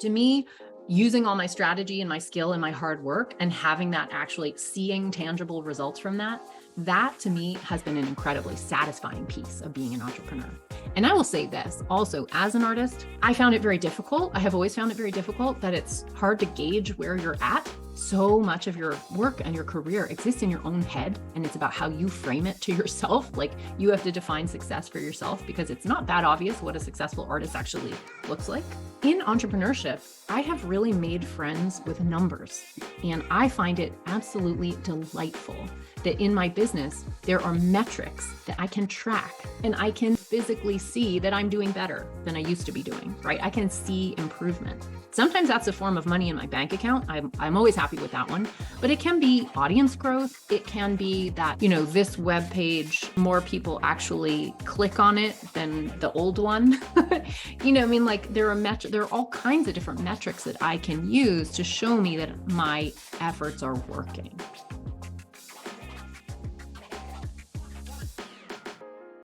To me, using all my strategy and my skill and my hard work and having that actually seeing tangible results from that to me has been an incredibly satisfying piece of being an entrepreneur. And I will say this also, as an artist, I found it very difficult. I have always found it very difficult that it's hard to gauge where you're at. So much of your work and your career exists in your own head, and it's about how you frame it to yourself. Like, you have to define success for yourself, because it's not that obvious what a successful artist actually looks like. In entrepreneurship, I have really made friends with numbers, and I find it absolutely delightful that in my business, there are metrics that I can track, and I can physically see that I'm doing better than I used to be doing, right? I can see improvement. Sometimes that's a form of money in my bank account. I'm always happy with that one, but it can be audience growth. It can be that, this web page, more people actually click on it than the old one. There are all kinds of different metrics that I can use to show me that my efforts are working.